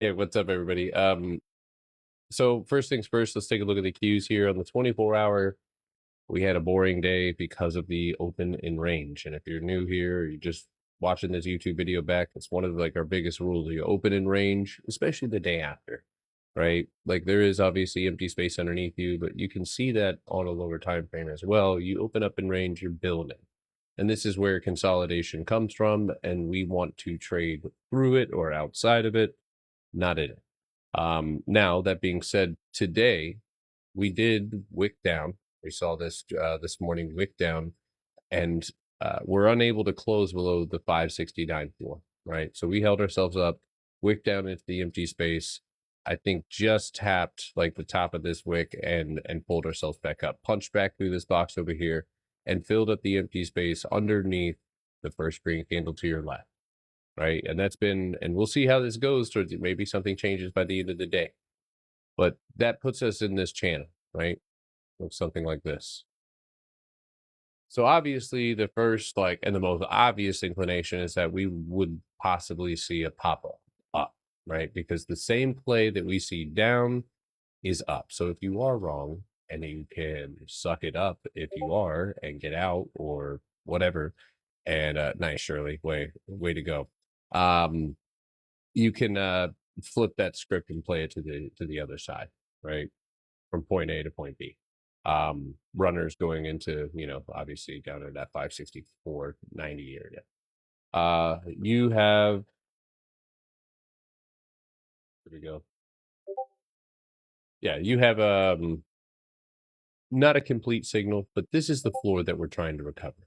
Yeah, what's up, everybody? So first things first, let's take a look at the cues here on the 24-hour. We had a boring day because of the open in range. And if you're new here, or you're just watching this YouTube video back, it's one of like our biggest rules. You open in range, especially the day after, right? Like there is obviously empty space underneath you, but you can see that on a lower time frame as well. You open up in range, you're building. And this is where consolidation comes from, and we want to trade through it or outside of it, not in it. Now that being said, today we did wick down. We saw this this morning wick down, and we're unable to close below the 569 floor. Right, so we held ourselves up, wick down into the empty space. I think just tapped like the top of this wick and pulled ourselves back up, punched back through this box over here, and filled up the empty space underneath the first green candle to your left. Right, and that's been, and we'll see how this goes towards it. Maybe something changes by the end of the day, but that puts us in this channel, right? Looks something like this. So obviously the first like and the most obvious inclination is that we would possibly see a pop up, right? Because the same play that we see down is up. So if you are wrong and you can suck it up if you are and get out or whatever, and nice Shirley, way to go. You can flip that script and play it to the other side, right? From point A to point B. Runners going into, obviously down in that 564.90 area. You have, here we go. Yeah, you have not a complete signal, but this is the floor that we're trying to recover.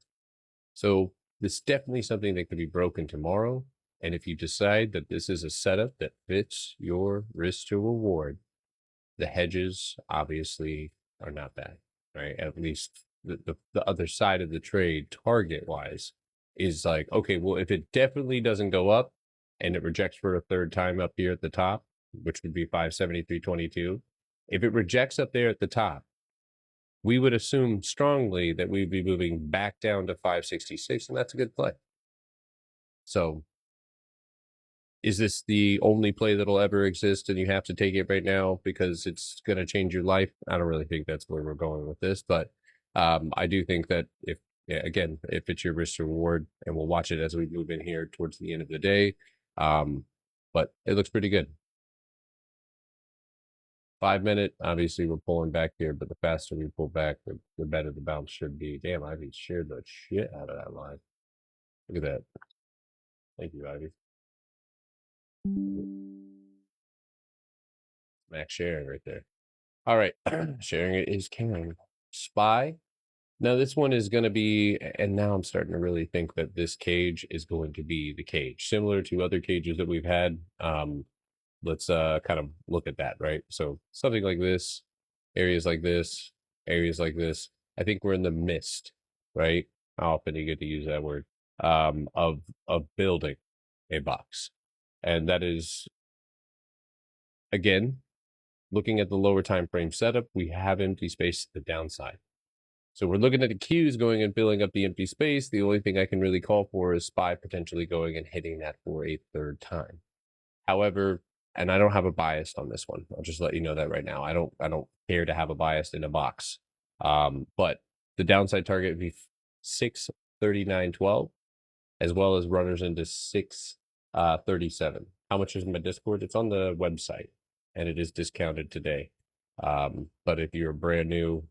So this is definitely something that could be broken tomorrow. And if you decide that this is a setup that fits your risk to reward, the hedges obviously are not bad, right? At least the other side of the trade target wise is like, okay, well, if it definitely doesn't go up and it rejects for a third time up here at the top, which would be 573.22, if it rejects up there at the top, we would assume strongly that we'd be moving back down to 566, and that's a good play. So is this the only play that'll ever exist and you have to take it right now because it's going to change your life? I don't really think that's where we're going with this, but I do think that if, yeah, again, if it's your risk to reward, and we'll watch it as we move in here towards the end of the day. But it looks pretty good. 5 minute, obviously we're pulling back here, but the faster we pull back, the better the bounce should be. Damn, Ivy shared the shit out of that line. Look at that. Thank you, Ivy. Max sharing right there. All right, sharing it is caring. Spy. Now this one is going to be, and now I'm starting to really think that this cage is going to be the cage, similar to other cages that we've had. Let's kind of look at that, right? So something like this, areas like this, areas like this. I think we're in the midst, right? How often do you get to use that word? Of building a box, and that is again looking at the lower time frame setup. We have empty space to the downside. So we're looking at the cues going and filling up the empty space. The only thing I can really call for is SPY potentially going and hitting that for a third time. However, and I don't have a bias on this one. I'll just let you know that right now. I don't care to have a bias in a box. But the downside target would be 639.12, as well as runners into 637. How much is my Discord? It's on the website and it is discounted today. But if you're brand new,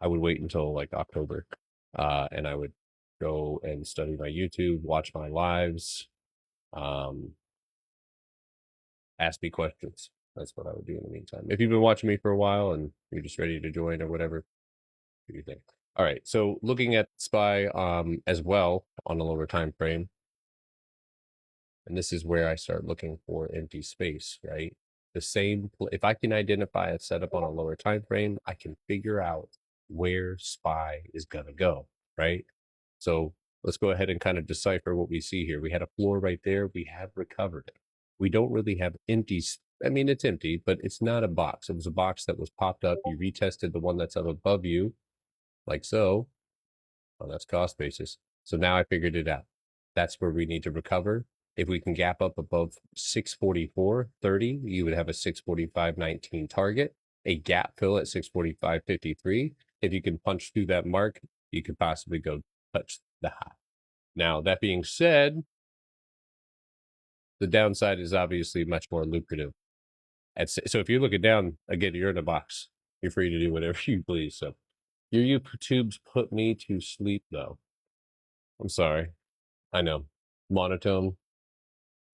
I would wait until like October, and I would go and study my YouTube, watch my lives, ask me questions. That's what I would do in the meantime. If you've been watching me for a while and you're just ready to join or whatever, what do you think? All right, so looking at SPY as well on a lower time frame, and this is where I start looking for empty space, right? The same, if I can identify a setup on a lower time frame, I can figure out where SPY is gonna go, right? So let's go ahead and kind of decipher what we see here. We had a floor right there. We have recovered it. We don't really have empty. I mean, it's empty, but it's not a box. It was a box that was popped up. You retested the one that's up above you, like so. Oh, that's cost basis. So now I figured it out. That's where we need to recover. If we can gap up above 644.30, you would have a 645.19 target, a gap fill at 645.53. If you can punch through that mark, you could possibly go touch the high. Now, that being said, the downside is obviously much more lucrative. So if you're looking down, again, you're in a box. You're free to do whatever you please. So your YouTubes put me to sleep, though. I'm sorry. I know. Monotone.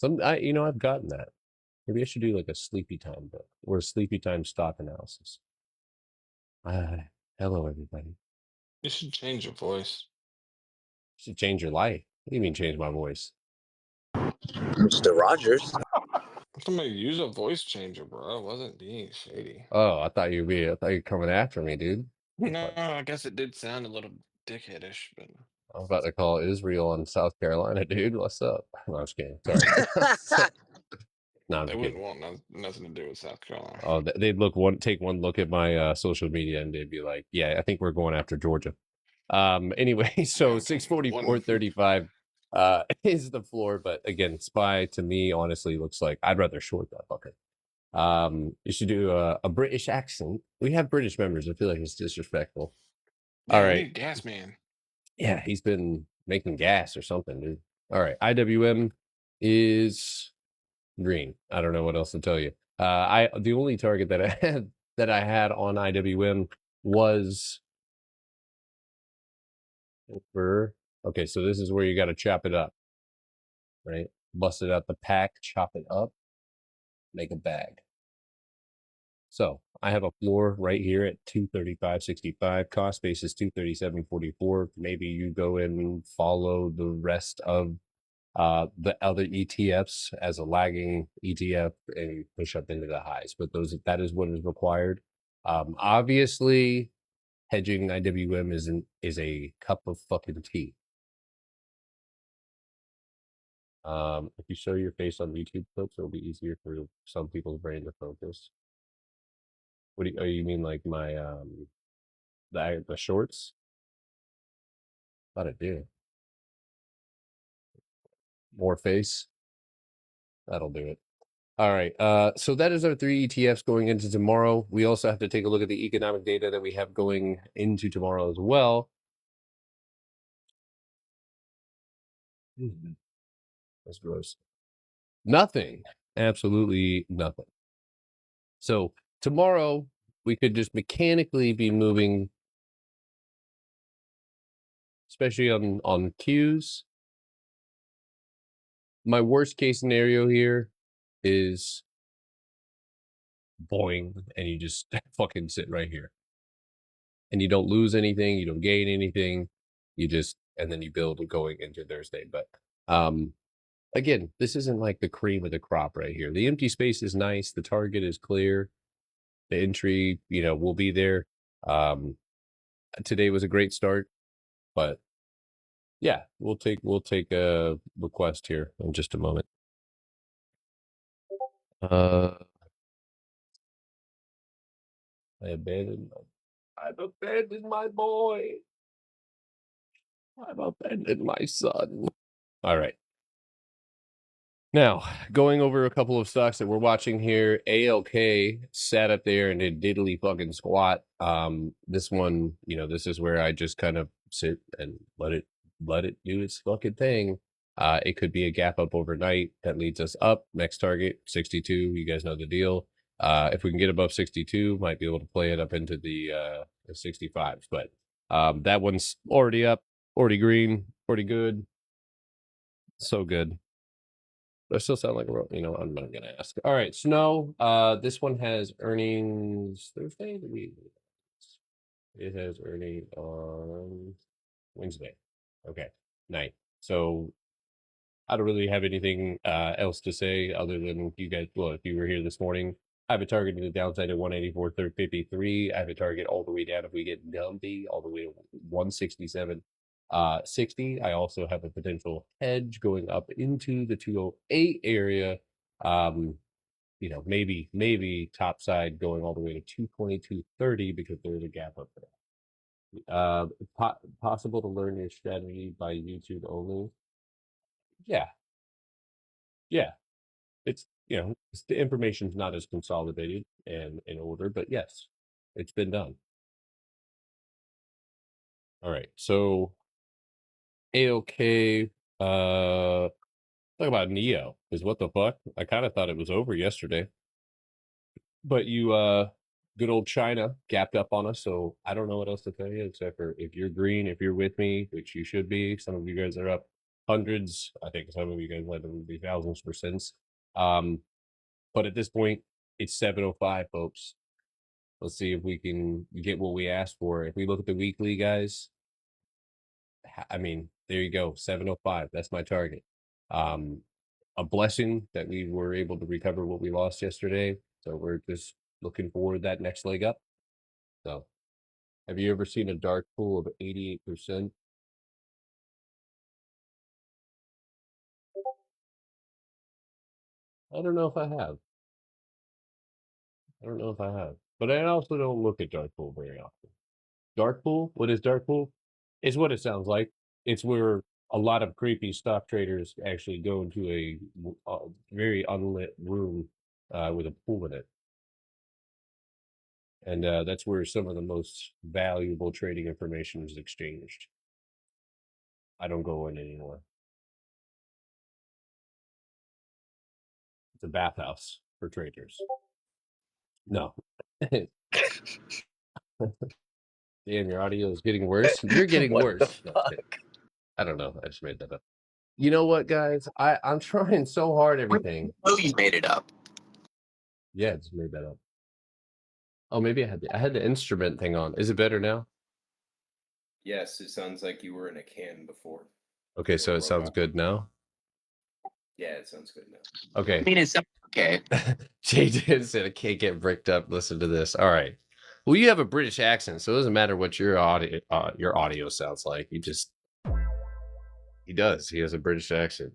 I've gotten that. Maybe I should do like a sleepy time book or a sleepy time stock analysis. Hello, everybody. You should change your voice. Should change your life. What do you mean change my voice? Mr. Rogers. Somebody use a voice changer, bro. I wasn't being shady. Oh, I thought you were coming after me, dude. No, I guess it did sound a little dickheadish, but I'm about to call Israel and South Carolina, dude. What's up? No, I'm just kidding. Sorry. No, I'm they just wouldn't kidding. want nothing to do with South Carolina. Oh, they'd take one look at my social media and they'd be like, "Yeah, I think we're going after Georgia." Anyway, so Yeah, 644.35 is the floor, but again, SPY to me honestly looks like I'd rather short that bucket. You should do a British accent. We have British members. I feel like it's disrespectful. All yeah, we right. need gas man. Yeah, he's been making gas or something, dude. All right. IWM is green. I don't know what else to tell you. The only target that I had on IWM was over. Okay, so this is where you got to chop it up, right? Bust it out the pack, chop it up, make a bag. So I have a floor right here at 235.65. Cost base is 237.44. Maybe you go and follow the rest of the other ETFs as a lagging ETF and push up into the highs. But that is what is required. Obviously, hedging IWM is a cup of fucking tea. If you show your face on YouTube clips, it'll be easier for some people's brain to focus. What do you mean like my the shorts? Thought it did. More face. That'll do it. All right. So that is our three ETFs going into tomorrow. We also have to take a look at the economic data that we have going into tomorrow as well. That's gross. Nothing. Absolutely nothing. So tomorrow we could just mechanically be moving, especially on Qs. My worst case scenario here is boing, and you just fucking sit right here. And you don't lose anything, you don't gain anything, and then you build going into Thursday. But again, this isn't like the cream of the crop right here. The empty space is nice, the target is clear, the entry, will be there. Today was a great start, but yeah, we'll take a request here in just a moment. Uh I've abandoned my boy. I've abandoned my son. All right. Now, going over a couple of stocks that we're watching here, ALK sat up there and did diddly fucking squat. This one, this is where I just kind of sit and let it do its fucking thing. It could be a gap up overnight that leads us up. Next target, 62. You guys know the deal. If we can get above 62, might be able to play it up into the 65s. But that one's already up, already green, already good. So good. I still sound like I'm not gonna ask. All right, Snow. This one has earnings Thursday. It has earnings on Wednesday. Okay, night. So I don't really have anything else to say other than you guys. Well, if you were here this morning, I have a target to the downside at 184.53. I have a target all the way down if we get dumpy, all the way to 167. 60. I also have a potential hedge going up into the 208 area. Maybe top side going all the way to 222.30 because there's a gap up there. Possible to learn your strategy by YouTube only. Yeah, Yeah, it's the information's not as consolidated and in order, but yes, it's been done. All right, so AOK, talk about Neo is what the fuck. I kind of thought it was over yesterday, but good old China gapped up on us. So I don't know what else to tell you except for if you're green, if you're with me, which you should be. Some of you guys are up hundreds. I think some of you guys might be thousands percent. But at this point, it's 7:05, folks. Let's see if we can get what we asked for. If we look at the weekly, guys, I mean, there you go, 7:05. That's my target. Um, a blessing that we were able to recover what we lost yesterday. So we're just looking forward that next leg up. So, have you ever seen a dark pool of 88%? I don't know if I have. I don't know if I have. But I also don't look at dark pool very often. Dark pool? What is dark pool? It's what it sounds like. It's where a lot of creepy stock traders actually go into a very unlit room with a pool in it. And that's where some of the most valuable trading information is exchanged. I don't go in anymore. It's a bathhouse for traders. No. Damn, your audio is getting worse. You're getting What the worse. No, I'm kidding. fuck? I don't know. I just made that up. You know what, guys? I'm trying so hard everything. Oh, you made it up. Yeah, I just made that up. Oh, maybe I had the instrument thing on. Is it better now? Yes, it sounds like you were in a can before. Okay, so Or it sounds robot. good now. Yeah, it sounds good now. I Okay. mean, it's okay. Jay did said I can't get bricked up. Listen to this. All right. Well, you have a British accent, so it doesn't matter what your audio sounds like. He does. He has a British accent.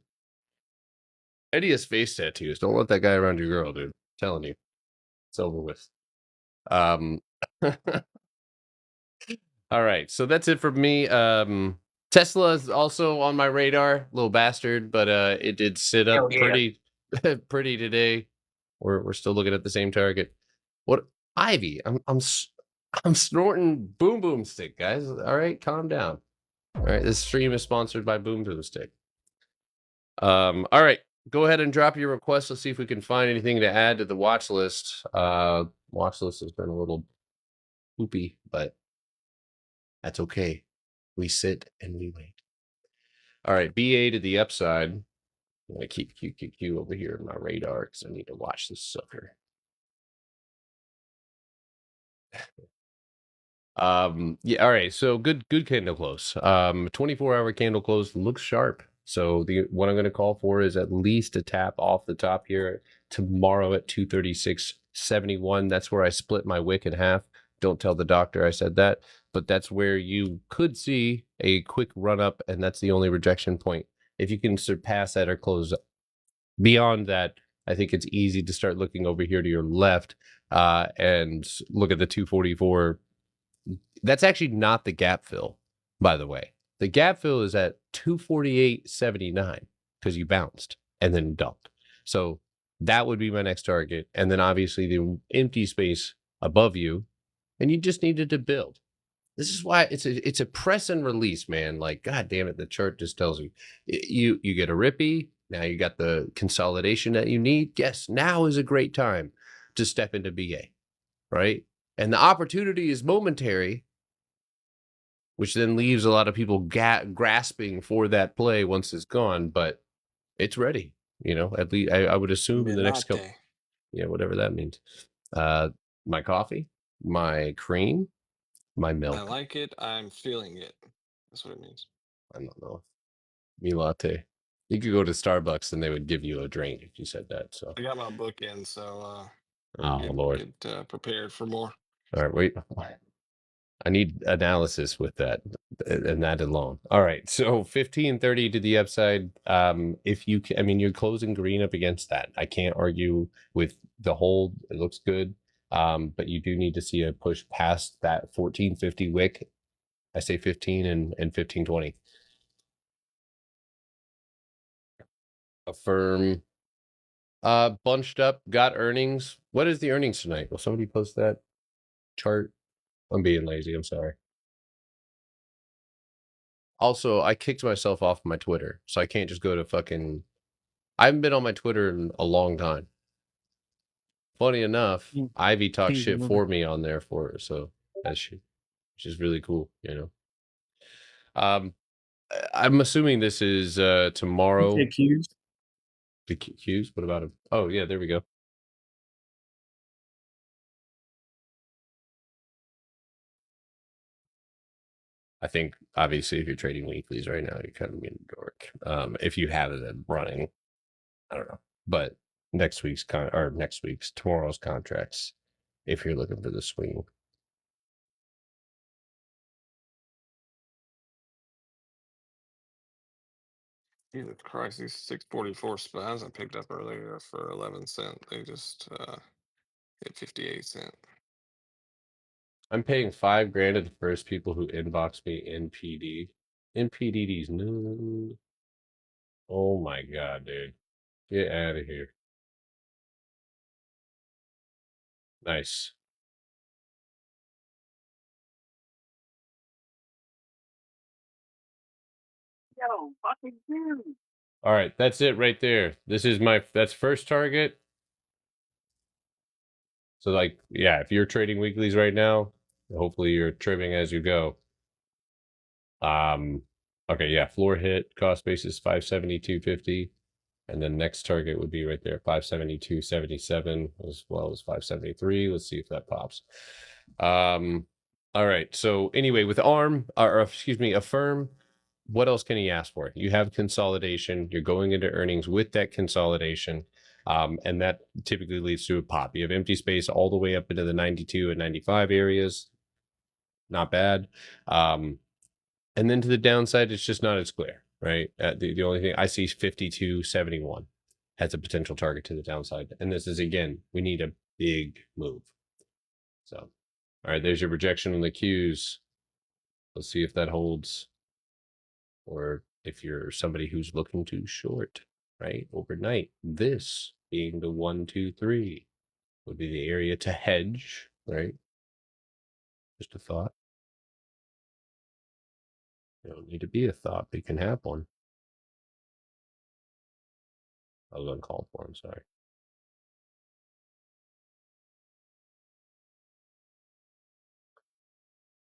Eddie has face tattoos. Don't let that guy around your girl, dude. I'm telling you, it's over with. Um. All right, so that's it for me. Tesla is also on my radar, little bastard, but it did sit Hell up yeah. pretty, pretty today. We're still looking at the same target. What Ivy? I'm snorting boom boom stick, guys. All right, calm down. All right, this stream is sponsored by Boom Boom Stick. All right, go ahead and drop your request. Let's see if we can find anything to add to the watch list. Watch list has been a little poopy, but that's okay. We sit and we wait. All right, BA to the upside. I'm gonna keep QQQ over here in my radar because I need to watch this sucker. Yeah, all right, so good candle close. 24-hour candle close looks sharp. So what I'm going to call for is at least a tap off the top here tomorrow at 236.71. That's where I split my wick in half. Don't tell the doctor I said that, but that's where you could see a quick run up, and that's the only rejection point. If you can surpass that or close beyond that, I think it's easy to start looking over here to your left and look at the 244. That's actually not the gap fill, by the way. The gap fill is at 248.79 because you bounced and then dumped. So that would be my next target. And then obviously the empty space above you, and you just needed to build. This is why it's a press and release, man. Like, God damn it, the chart just tells you you get a rippy. Now you got the consolidation that you need. Yes, now is a great time to step into BA, right? And the opportunity is momentary, which then leaves a lot of people grasping for that play once it's gone, but it's ready. At least I would assume in the next couple, whatever that means. My coffee, my cream, my milk. I like it. I'm feeling it. That's what it means. I don't know. Me latte. You could go to Starbucks and they would give you a drink if you said that. So. I got my book in, so Oh Lord. get prepared for more. All right, wait. I need analysis with that and that alone. All right, so 1530 to the upside. If you, you're closing green up against that. I can't argue with the hold. It looks good, but you do need to see a push past that 1450 wick. I say 15 and 1520. Affirm Bunched up, got earnings. What is the earnings tonight? Will somebody post that chart? I'm being lazy. I'm sorry. Also, I kicked myself off my Twitter, so I can't just go to fucking. I haven't been on my Twitter in a long time. Funny enough, Ivy talks shit for me on there for it, so that's shit, which is really cool, you know. I'm assuming this is tomorrow. The Qs. The Qs? What about him? Oh yeah, there we go. I think obviously if you're trading weeklies right now, you're kind of getting dork. If you have it running, I don't know. But next week's tomorrow's contracts, if you're looking for the swing. Jesus Christ, these 644 spaz I picked up earlier for 11 cent. They just hit 58 cent. I'm paying $5,000 to the first people who inbox me in PD. In PDD's no. Oh my god, dude. Get out of here. Nice. Yo, fucking dude. All right, that's it right there. That's first target. So like, yeah, if you're trading weeklies right now, hopefully you're trimming as you go. Okay, yeah, floor hit, cost basis 572.50. And then next target would be right there, 572.77 as well as 573. Let's see if that pops. All right. So anyway, with Affirm, what else can he ask for? You have consolidation. You're going into earnings with that consolidation. And that typically leads to a pop. You have empty space all the way up into the 92 and 95 areas. Not bad. And then to the downside, it's just not as clear, right? The only thing I see is 52.71 has a potential target to the downside. And this is, again, we need a big move. So, all right, there's your projection on the Qs. Let's see if that holds. Or if you're somebody who's looking to short, right? Overnight, this being the 1, 2, 3 would be the area to hedge, right? Just a thought. You don't need to be a thought, but you can have one. I was uncalled for, I'm sorry.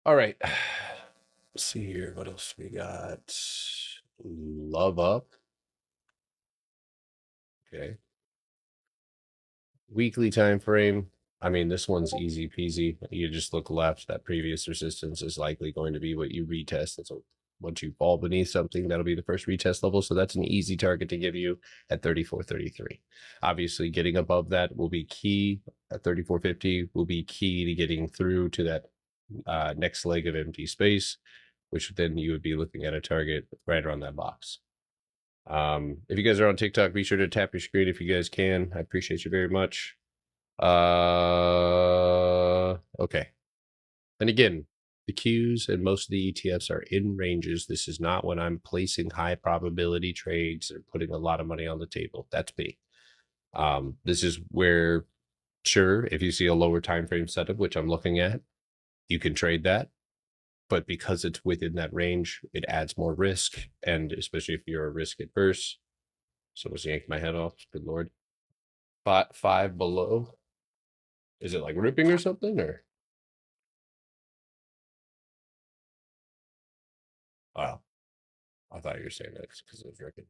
All right. Let's see here. What else we got? Love up. Okay. Weekly time frame. I mean, this one's easy peasy. You just look left. That previous resistance is likely going to be what you retest. That's once you fall beneath something, that'll be the first retest level. So that's an easy target to give you at 34.33. Obviously, getting above that will be key. At 34.50 will be key to getting through to that next leg of empty space, which then you would be looking at a target right around that box. If you guys are on TikTok, be sure to tap your screen if you guys can. I appreciate you very much. Okay. And again, the Qs and most of the ETFs are in ranges. This is not when I'm placing high probability trades or putting a lot of money on the table. That's me. This is where, sure, if you see a lower time frame setup, which I'm looking at, you can trade that. But because it's within that range, it adds more risk, and especially if you're a risk adverse. Someone's yanking my head off. Good lord. 5 below. Is it like ripping or something, or? Wow. I thought you were saying that because it was ripping.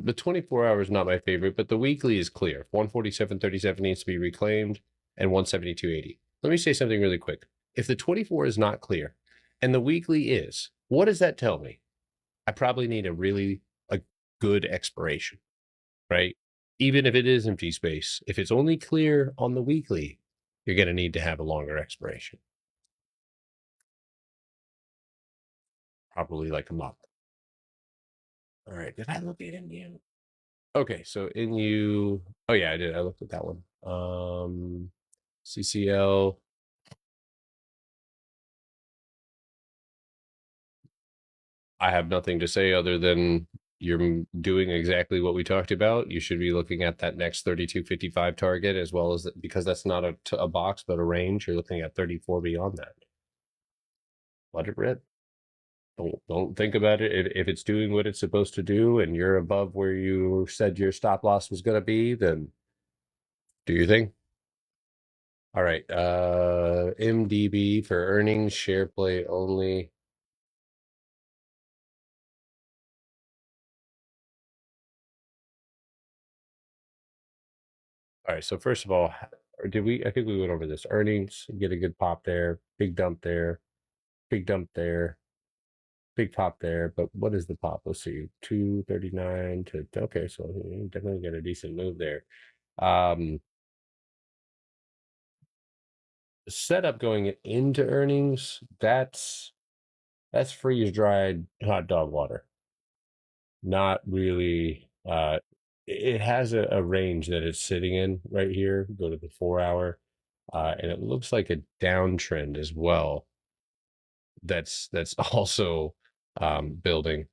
The 24 hour is not my favorite, but the weekly is clear. 147.37 needs to be reclaimed, and 172.80. Let me say something really quick. If the 24 is not clear, and the weekly is, what does that tell me? I probably need a good expiration, right? Even if it is empty space, if it's only clear on the weekly, you're going to need to have a longer expiration. Probably like a month. All right. Did I look at Indian? Okay. So oh yeah, I did. I looked at that one. CCL. I have nothing to say other than you're doing exactly what we talked about. You should be looking at that next 32.55 target, as well as because that's not a box but a range. You're looking at 34 beyond that. Let it rip. Don't think about it. If it's doing what it's supposed to do and you're above where you said your stop loss was going to be, then do your thing. All right. MDB for earnings, share play only. All right. So first of all, or did we? I think we went over this. Earnings, get a good pop there, big dump there, big dump there, big pop there. But what is the pop? Let's see, 239 to okay. So you definitely get a decent move there. Setup going into earnings, that's freeze dried hot dog water. Not really. It has a range that it's sitting in right here. Go to the 4 hour, and it looks like a downtrend as well. That's also building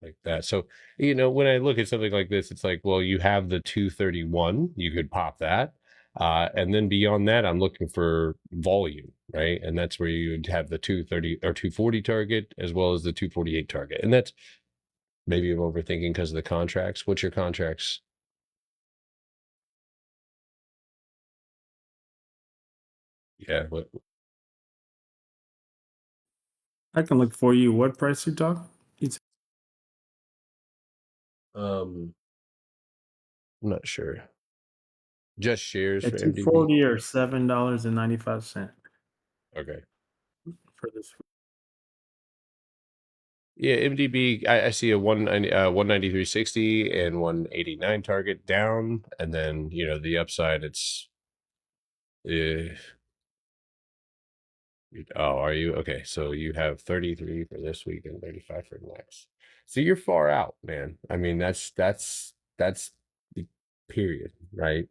like that. So, when I look at something like this, it's like, well, you have the 231, you could pop that. And then beyond that, I'm looking for volume, right? And that's where you would have the 230 or 240 target as well as the 248 target. And that's maybe I'm overthinking because of the contracts. What's your contracts? Yeah. What? I can look for you. What price you talk? It's I'm not sure. Just shares at for MDB. 240 or $7.95 Okay. for this. Yeah, MDB. I see a 193.60 and 189 target down, and then the upside. It's oh, are you okay? So you have 33 for this week and 35 for next. So you're far out, man. I mean, that's the period, right?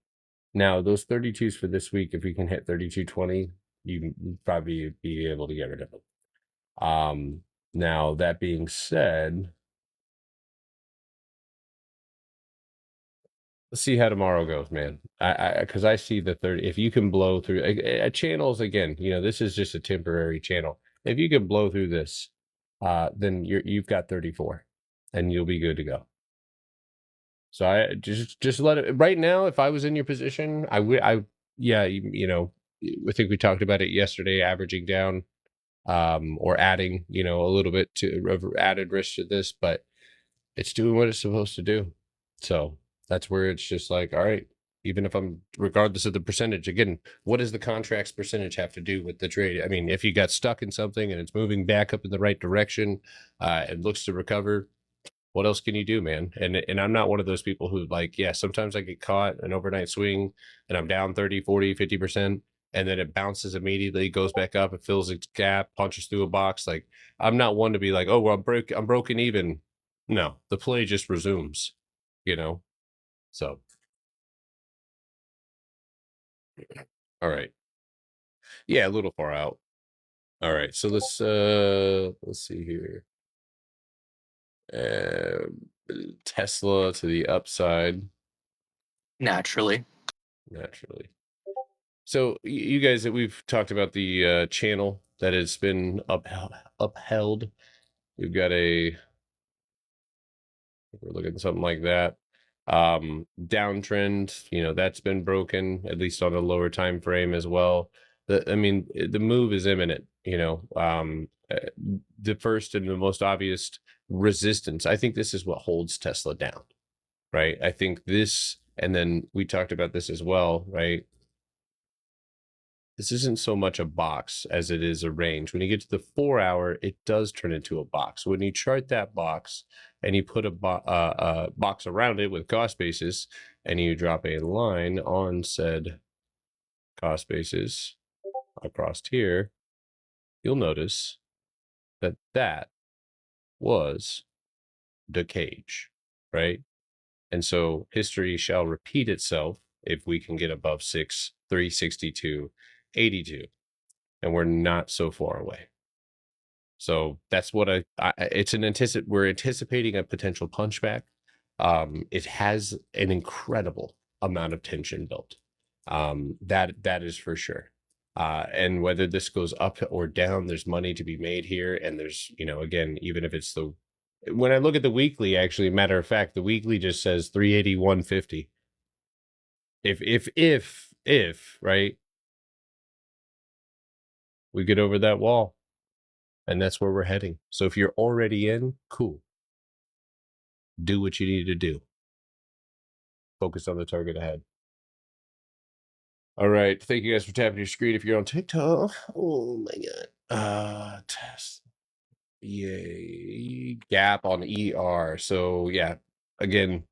Now those 32s for this week, if we can hit 32.20, you probably be able to get rid of them. Now that being said, let's see how tomorrow goes, man. Because I see the 30. If you can blow through channels again, this is just a temporary channel. If you can blow through this, then you've got 34, and you'll be good to go. So I just let it. Right now, if I was in your position, I would. Yeah, I think we talked about it yesterday, averaging down, or adding, a little bit to added risk to this, but it's doing what it's supposed to do. So that's where it's just like, all right, even if I'm, regardless of the percentage, again, what does the contract's percentage have to do with the trade? I mean, if you got stuck in something and it's moving back up in the right direction, it looks to recover. What else can you do, man? And I'm not one of those people who sometimes I get caught an overnight swing and I'm down 30, 40, 50%. And then it bounces immediately, goes back up, it fills its gap, punches through a box. Like, I'm not one to be like, oh, well, I'm broken even. No, the play just resumes, So, all right. Yeah, a little far out. All right. So let's see here. Tesla to the upside. Naturally. So you guys, that we've talked about the channel that has been upheld. We've got we're looking at something like that. Downtrend, that's been broken, at least on a lower time frame as well. The move is imminent. The first and the most obvious resistance. I think this is what holds Tesla down, right? I think this, and then we talked about this as well, right? This isn't so much a box as it is a range. When you get to the 4 hour, it does turn into a box. When you chart that box and you put a box around it with cost basis, and you drop a line on said cost basis across here, you'll notice that that was the cage, right? And so history shall repeat itself if we can get above 362.82. And we're not so far away. So that's what it's we're anticipating a potential punchback. It has an incredible amount of tension built. That is for sure. And whether this goes up or down, there's money to be made here. And there's, again, even if it's when I look at the weekly, actually, matter of fact, the weekly just says 381.50. If right, we get over that wall, and that's where we're heading. So if you're already in, cool. Do what you need to do. Focus on the target ahead. All right. Thank you guys for tapping your screen. If you're on TikTok, oh my god. Test. Yay. Gap on ER. So yeah, again,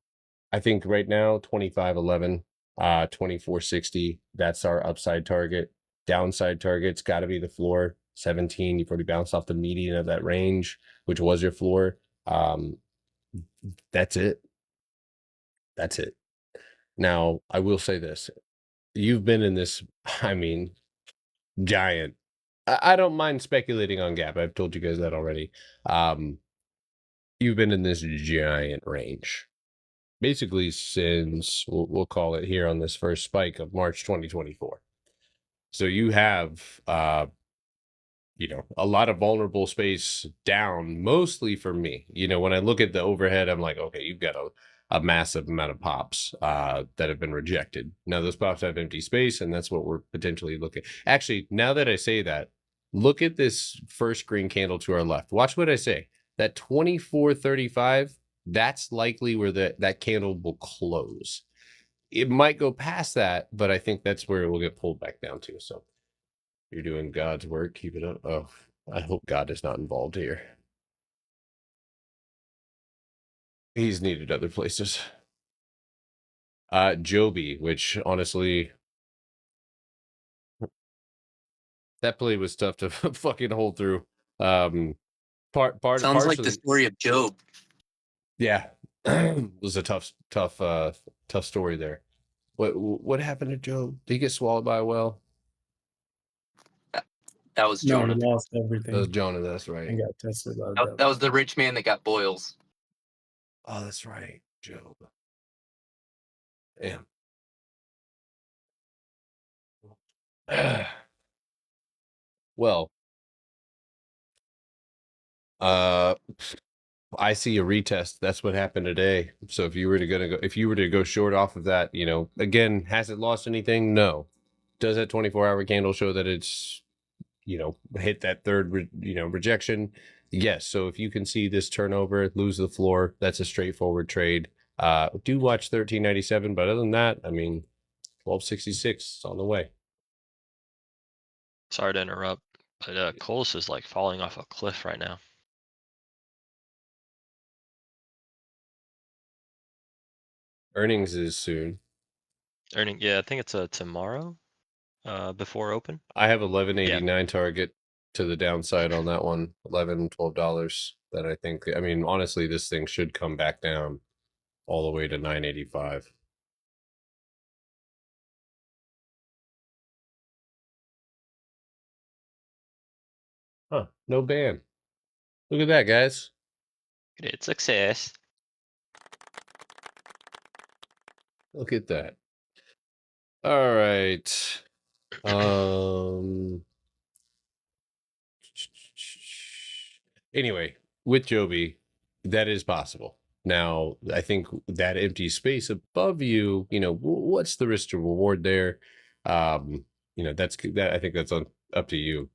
I think right now 25.11, 24.60. That's our upside target. Downside target's got to be the floor 17. You've already bounced off the median of that range, which was your floor. That's it. That's it. Now, I will say this. You've been in this, I mean, giant. I don't mind speculating on gap. I've told you guys that already. You've been in this giant range. Basically since, we'll call it here on this first spike of March 2024. So you have, a lot of vulnerable space down, mostly for me. When I look at the overhead, I'm like, okay, you've got a massive amount of pops that have been rejected. Now those pops have empty space, and that's what we're potentially looking. Actually, now that I say that, look at this first green candle to our left. Watch what I say. That 24.35, that's likely where that candle will close. It might go past that, but I think that's where it will get pulled back down to. So you're doing God's work. Keep it up. Oh, I hope God is not involved here. He's needed other places. Joby, which honestly, that play was tough to fucking hold through. Sounds Partially, like the story of Job. Yeah, it was a tough story there. What happened to Job? Did he get swallowed by a whale? That was No, Jonah. he lost everything. That was Jonah. That's right. And got tested by That, that was the rich man that got boils. Oh, that's right, Job. Damn. Well, I see a retest. That's what happened today. So if you were to go short off of that, again, has it lost anything? No. Does that 24-hour candle show that it's, hit that third, rejection? Yes. So if you can see this turnover, lose the floor, that's a straightforward trade. Do watch 1397, but other than that, I mean, 1266 on the way. Sorry to interrupt, but Coles is like falling off a cliff right now. Earnings is soon. Yeah, I think it's tomorrow, before open. I have 11.89 target to the downside on that one. $12. That I think. I mean, honestly, this thing should come back down all the way to 9.85. Huh? No ban. Look at that, guys. Great success. Look at that. All right. Anyway, with Joby, that is possible. Now, I think that empty space above you, what's the risk to reward there? That's that. I think that's up to you.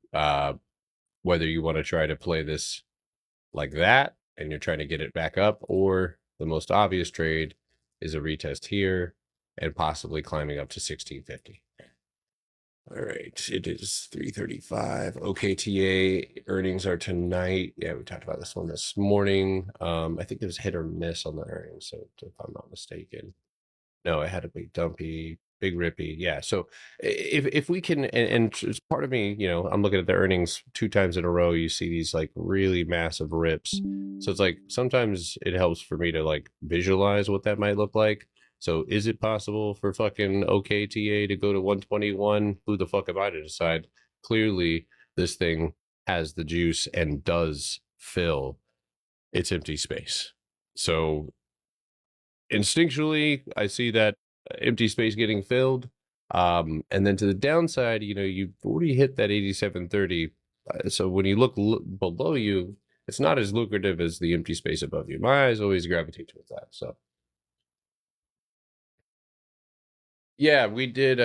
Whether you want to try to play this like that and you're trying to get it back up, or the most obvious trade is a retest here and possibly climbing up to 1650. All right, it is 3:35. OKTA earnings are tonight. Yeah, we talked about this one this morning. I think it was hit or miss on the earnings, so if I'm not mistaken. No, it had a big dumpy, big rippy. Yeah. So if we can, and it's part of me, I'm looking at the earnings 2 times in a row. You see these like really massive rips. So it's like sometimes it helps for me to like visualize what that might look like. So is it possible for fucking OKTA to go to 121? Who the fuck am I to decide? Clearly, this thing has the juice and does fill its empty space. So instinctually, I see that empty space getting filled. And then to the downside, you've already hit that 8730. So when you look below you, it's not as lucrative as the empty space above you. My eyes always gravitate towards that. So yeah, we did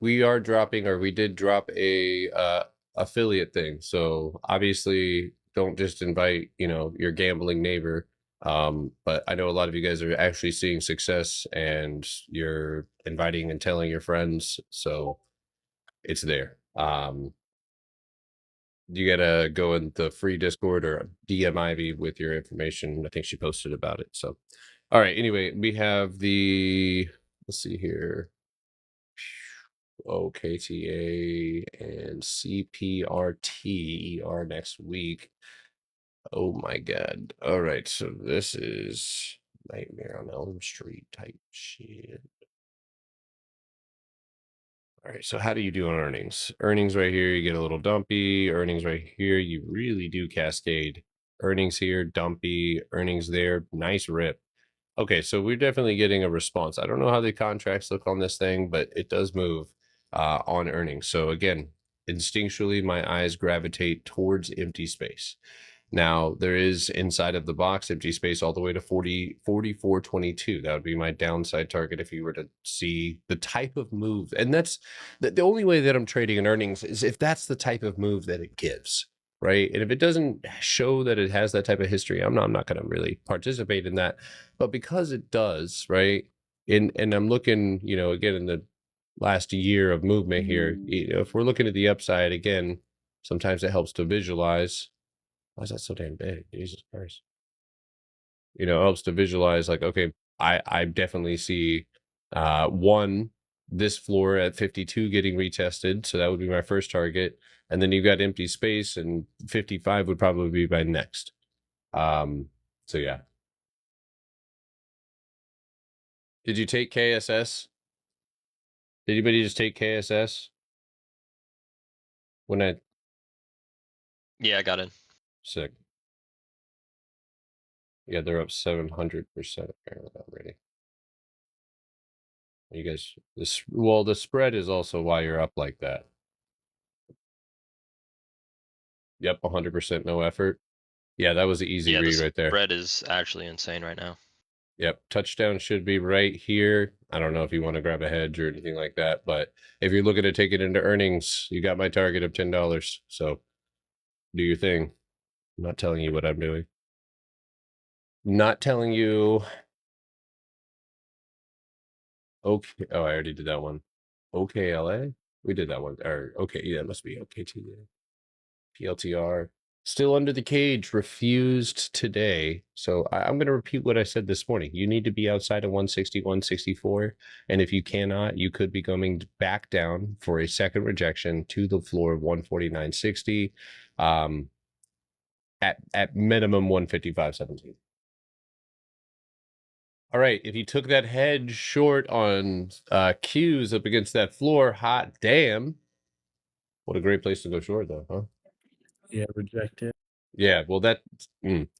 we did drop a affiliate thing. So obviously don't just invite, your gambling neighbor. But I know a lot of you guys are actually seeing success and you're inviting and telling your friends, so it's there. You gotta go in the free Discord or DM Ivy with your information. I think she posted about it. So all right, anyway, we have let's see here. OKTA and CPRTER next week. Oh my god. All right, so this is Nightmare on Elm Street type shit. All right, so how do you do on earnings? Earnings right here, you get a little dumpy. Earnings right here, you really do cascade. Earnings here, dumpy. Earnings there, nice rip. Okay, so we're definitely getting a response. I don't know how the contracts look on this thing, but it does move on earnings. So again, instinctually, my eyes gravitate towards empty space. Now, there is inside of the box empty space all the way to 44.22. That would be my downside target if you were to see the type of move. And that's the only way that I'm trading in earnings is if that's the type of move that it gives, right? And if it doesn't show that it has that type of history, I'm not going to really participate in that. But because it does, right? And I'm looking, again, in the last year of movement here, if we're looking at the upside again, sometimes it helps to visualize. Why is that so damn big? Jesus Christ. It helps to visualize like, okay, I definitely see this floor at 52 getting retested. So that would be my first target. And then you've got empty space and 55 would probably be my next. So yeah. Did you take KSS? Did anybody just take KSS? Yeah, I got in. Sick. Yeah, they're up 700% apparently already. You guys, the spread is also why you're up like that. Yep, 100% no effort. Yeah, that was the easy read right there. Spread is actually insane right now. Yep, touchdown should be right here. I don't know if you want to grab a hedge or anything like that, but if you're looking to take it into earnings, you got my target of $10. So do your thing. I'm not telling you what I'm doing. Not telling you. Okay. Oh, I already did that one. OKLA? We did that one. Or okay, yeah, it must be OKTA. PLTR. Still under the cage, refused today. So I'm going to repeat what I said this morning. You need to be outside of 160, 164. And if you cannot, you could be coming back down for a second rejection to the floor of 149.60. At minimum 155.17. All right, if you took that hedge short on Qs up against that floor, hot damn. What a great place to go short, though, huh? Yeah, reject it. Yeah, well,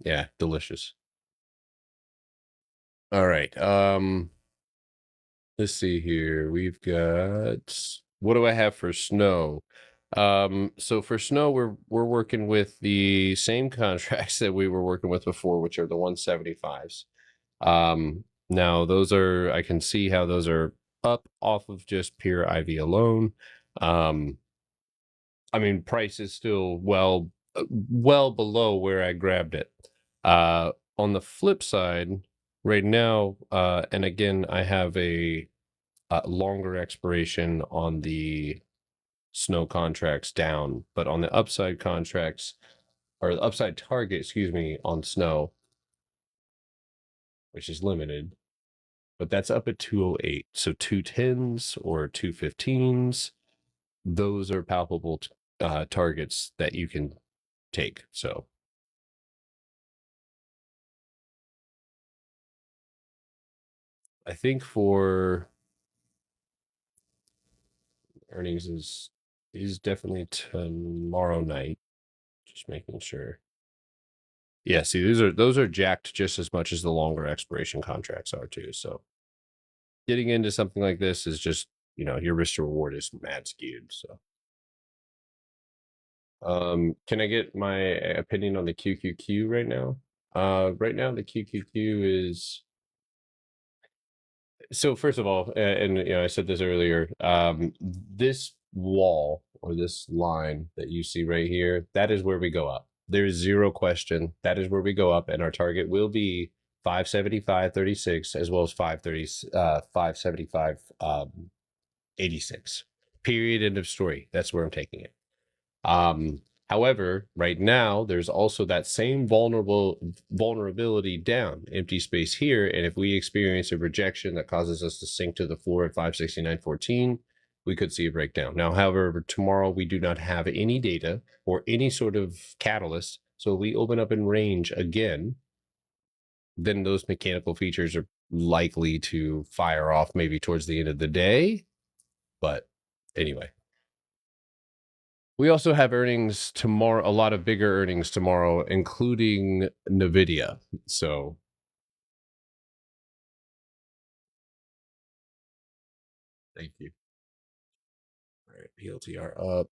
yeah, delicious. All right, let's see here. We've got, what do I have for snow? So for snow, we're working with the same contracts that we were working with before, which are the 175s. Now those are, I can see how those are up off of just pure IV alone. I mean, price is still well below where I grabbed it. On the flip side, right now, and again, I have a longer expiration on the snow contracts down, but on the upside contracts, or the upside target, excuse me, on snow, which is limited, but that's up at 208. So 210s or 215s, those are palpable targets that you can take. So I think for earnings is definitely tomorrow night. Just making sure. Yeah, see, those are jacked just as much as the longer expiration contracts are too. So getting into something like this is just, your risk to reward is mad skewed. So can I get my opinion on the QQQ right now? Right now the QQQ is, so first of all, and I said this earlier, this wall or this line that you see right here, that is where we go up. There is zero question. That is where we go up, and our target will be 575.36 as well as 575 86. Period. End of story. That's where I'm taking it. However, right now there's also that same vulnerability down, empty space here, and if we experience a rejection that causes us to sink to the floor at 569.14, we could see a breakdown. Now, however, tomorrow we do not have any data or any sort of catalyst, so if we open up in range again, then those mechanical features are likely to fire off maybe towards the end of the day. But anyway. We also have earnings tomorrow, a lot of bigger earnings tomorrow, including NVIDIA. So thank you. All right, PLTR up.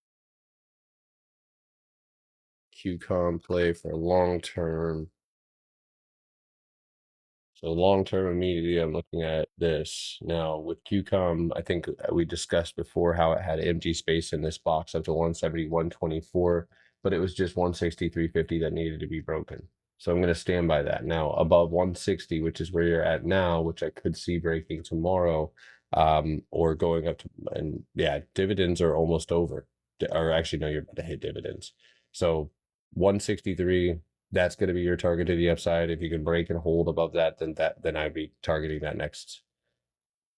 QCOM play for long term. So long term immediately, I'm looking at this now with QCOM. I think we discussed before how it had empty space in this box up to 171.24, but it was just 163.50 that needed to be broken. So I'm going to stand by that. Now above 160, which is where you're at now, which I could see breaking tomorrow, or going up to, and yeah, dividends are almost over. Or actually, no, you're to hit dividends. So 163. That's going to be your target to the upside. If you can break and hold above that, then I'd be targeting that next.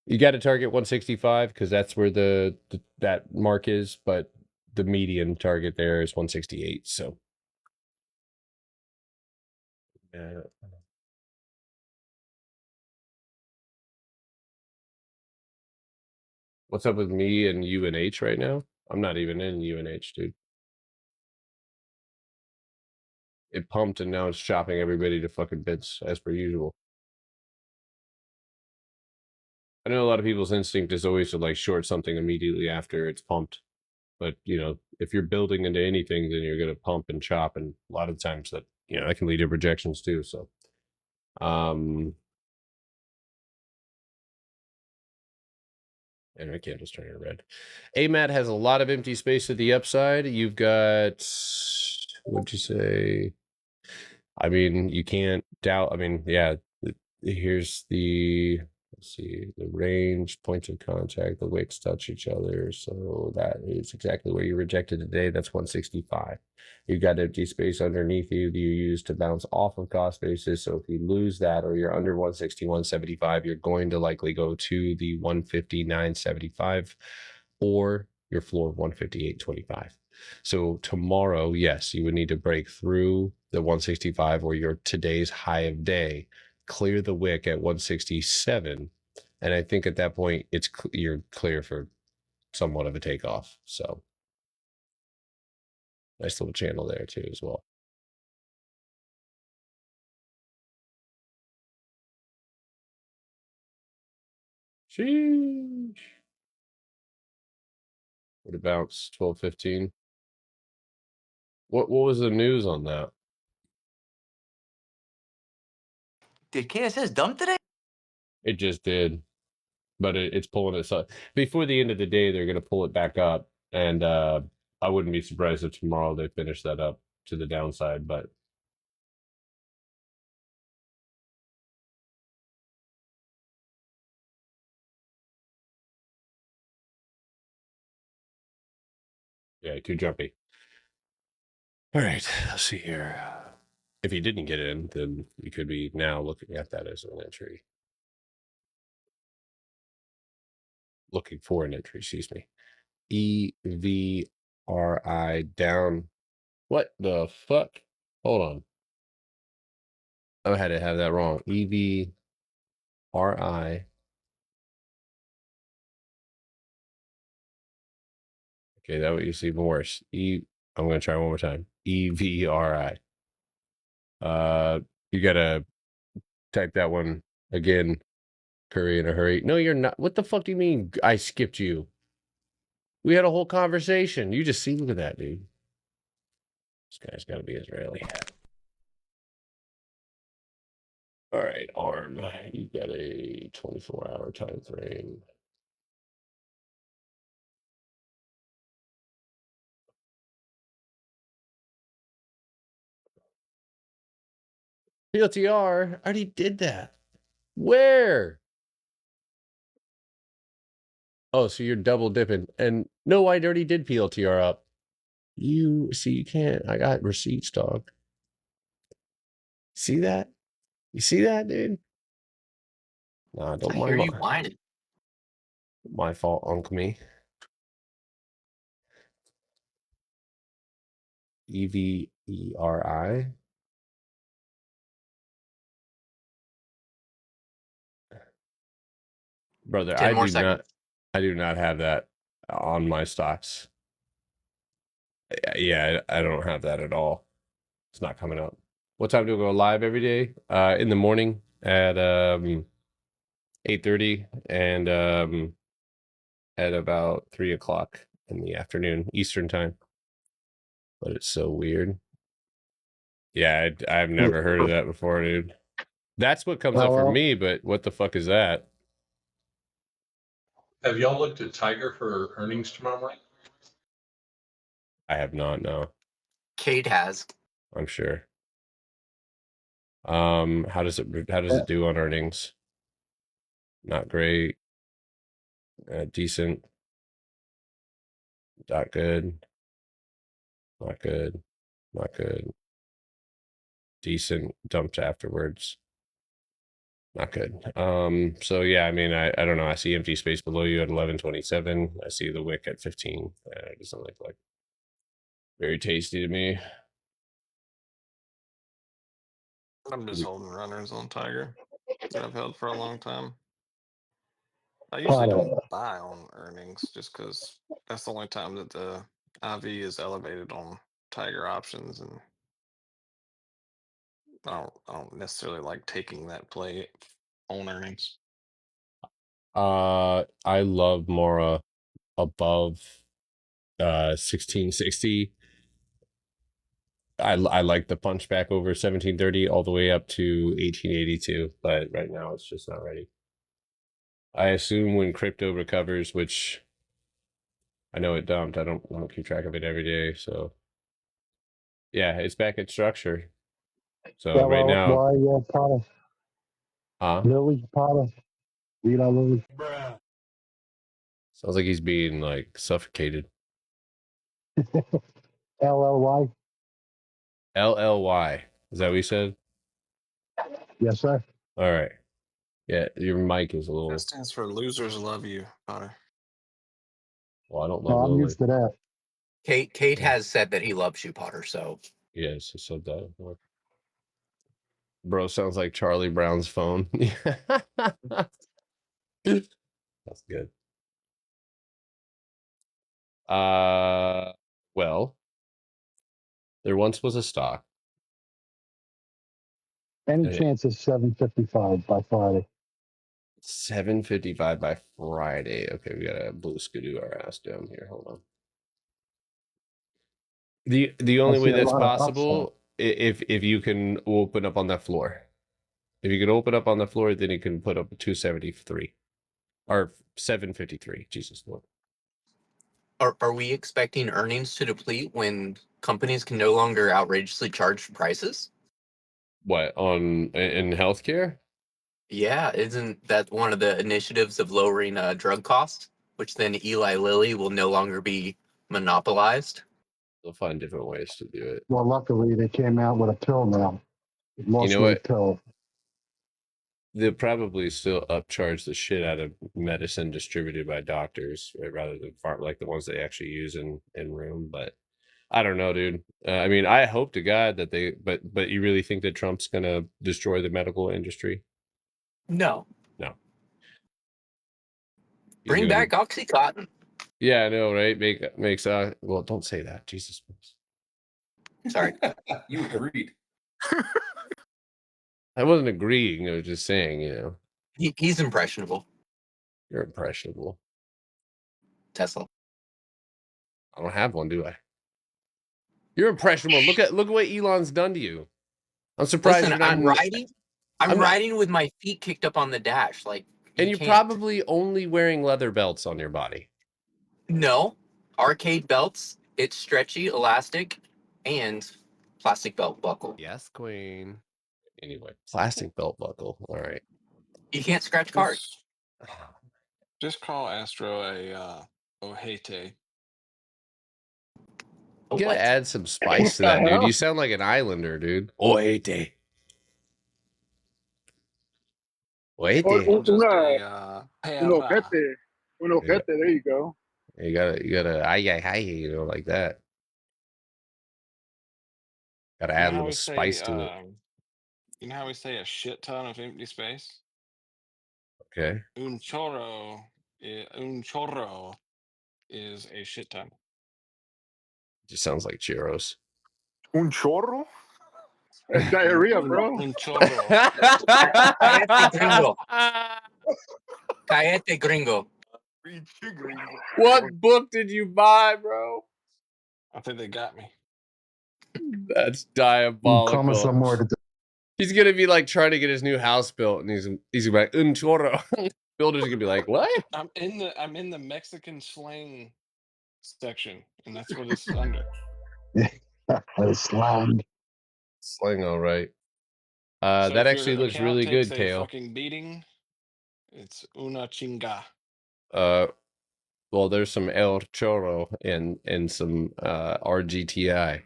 You got to target 165 because that's where that mark is, but the median target there is 168. So what's up with me and UNH right now? I'm not even in UNH, dude. It pumped and now it's chopping everybody to fucking bits as per usual. I know a lot of people's instinct is always to like short something immediately after it's pumped. But if you're building into anything, then you're going to pump and chop, and a lot of times that that can lead to rejections too. So, and my candle's turning red. AMAT has a lot of empty space at the upside. You've got, what'd you say? I mean, you can't doubt. I mean, yeah. Here's the. Let's see, the range, points of contact, the wicks touch each other. So that is exactly where you rejected today. That's 165. You've got empty space underneath you that you use to bounce off of cost basis. So if you lose that or you're under 161.75, you're going to likely go to the 159.75 or your floor of 158.25. So tomorrow, yes, you would need to break through the 165 or your today's high of day, clear the wick at 167, and I think at that point you're clear for somewhat of a takeoff. So nice little channel there too as well. Sheesh. Would have bounced 12.15. What was the news on that? Did KSS dump today? It just did, but it's pulling it up. Before the end of the day, they're going to pull it back up, and I wouldn't be surprised if tomorrow they finish that up to the downside, but yeah, too jumpy. All right, let's see here. If he didn't get in, then we could be now looking at that as an entry. Looking for an entry, excuse me. EVRI down. What the fuck? Hold on. I had to have that wrong. EVRI. Okay, that would you see even worse. I'm going to try one more time. EVRI. You gotta type that one again. Curry in a hurry. No, you're not. What the fuck do you mean I skipped you? We had a whole conversation. You just see, look at that, dude. This guy's got to be Israeli. All right, ARM. You got a 24-hour time frame. PLTR. I already did that. Where? Oh, so you're double dipping. And no, I already did PLTR up. You see, you can't. I got receipts, dog. See that? You see that, dude? Nah, don't I hear mind you whining. my fault, Uncle me. EVERI. Brother, 10 more seconds. I do not have that on my stocks. Yeah, I don't have that at all. It's not coming up. What time do we go live every day? In the morning at 8:30 and at about 3 o'clock in the afternoon Eastern time. But it's so weird. Yeah, I've never heard of that before, dude. That's what comes up for me, but what the fuck is that? Have y'all looked at Tiger for earnings tomorrow morning? I have not, no. Kate has. I'm sure. How does it do on earnings? Not great. Decent. Not good. Not good. Not good. Decent. Dumped afterwards. Not good. So yeah, I mean, I don't know. I see empty space below you at 11.27. I see the wick at 15. It doesn't look like very tasty to me. I'm just holding runners on Tiger that I've held for a long time. I usually don't buy on earnings just because that's the only time that the IV is elevated on Tiger options, and I don't necessarily like taking that play on earnings. I love Mora above 1660. I like the punch back over 1730 all the way up to 1882, but right now it's just not ready. I assume when crypto recovers, which I know it dumped, I don't keep track of it every day, so yeah, it's back at structure. So right now, why Potter? Lily Potter? Vito Lily? sounds like he's being like suffocated. LLY? LLY. Is that what you said? Yes, sir. All right. Yeah, your mic is a That little. stands for losers love you, Potter. Well, I don't No, love I'm Lily. used to that. Kate has said that he loves you, Potter. So Yes, he said that. Bro, sounds like Charlie Brown's phone. That's good. Well, there once was a stock. Any Okay. chance it's 7:55 by Friday? 7:55 by Friday. Okay, we gotta blue skidoo our ass down here. Hold on. The only way see a that's lot of possible if you can open up on that floor. If you can open up on the floor, then you can put up 273 or 753. Jesus Lord. are we expecting earnings to deplete when companies can no longer outrageously charge prices? What on in healthcare? Yeah, isn't that one of the initiatives of lowering drug costs, which then Eli Lilly will no longer be monopolized? They'll find different ways to do it. Well, luckily they came out with a pill now. You know Mostly what? pill. They'll probably still upcharge the shit out of medicine distributed by doctors, right, rather than like the ones they actually use in room. But I don't know, dude. I mean, I hope to God that they. But you really think that Trump's gonna destroy the medical industry? No. No. He's Bring gonna. back OxyContin. Yeah, I know, right? Makes. Well, don't say that, Jesus. Sorry. You agreed. I wasn't agreeing. I was just saying, you know, He's impressionable. you're impressionable. Tesla. I don't have one, do I? You're impressionable. Look at what Elon's done to you. I'm surprised Listen, you're not. I'm riding. I'm I'm not- riding with my feet kicked up on the dash. Like, And you're can't. probably only wearing leather belts on your body. No. Arcade belts. It's stretchy, elastic, and plastic belt buckle. Yes, queen. Anyway, plastic belt buckle. All right. You can't scratch cars. Just call Astro a ojete. You gotta What? add some spice to that, dude. You sound like an islander, dude. Oete. Oete. I'm just Uno perra. ojete. Uno Yeah. ojete. There you go. You gotta, ay, you know, like that. Gotta You know add a how little we spice say, to it. you know how we say a shit ton of empty space? Okay. Un chorro is a shit ton. Just sounds like churros. Un chorro? That's diarrhea, bro. Un chorro. Cállate, gringo. Cállate, gringo. What book did you buy, bro? I think they got me. That's Call me diabolical. some more to He's gonna be like trying to get his new house built, and he's gonna be like, un chorro. Builder's gonna be like, what? I'm in the Mexican slang section, and that's what this is under. slang. Slang, all right. So That if actually your looks account really takes good, a Kale. fucking beating, it's una chinga. Well, there's some El Chorro and some RGTI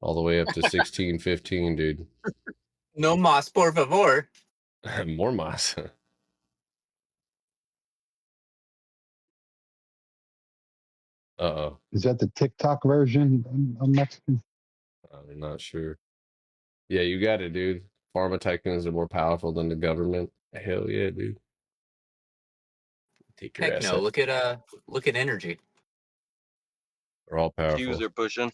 all the way up to 1615, dude. No mas, por favor. More mas. Uh-oh. Is that the TikTok version of Mexican? I'm not sure. Yeah, you got it, dude. Pharma tycoons are more powerful than the government. Hell yeah, dude. Take your Heck ass no. up. Look at energy. They're all powerful. Cues are pushing.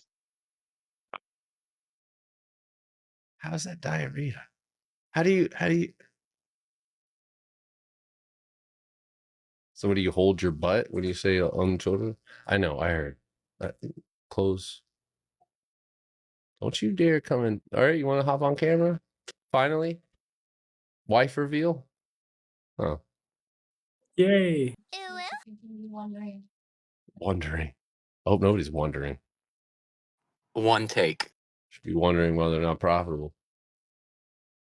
How's that diarrhea? How do you so what do you hold your butt when you say children? I know, I heard. Close. Don't you dare come in. All right, you want to hop on camera? Finally? Wife reveal? Oh. Yay. Wondering. I hope nobody's wondering. One take. Should be wondering whether they're not profitable.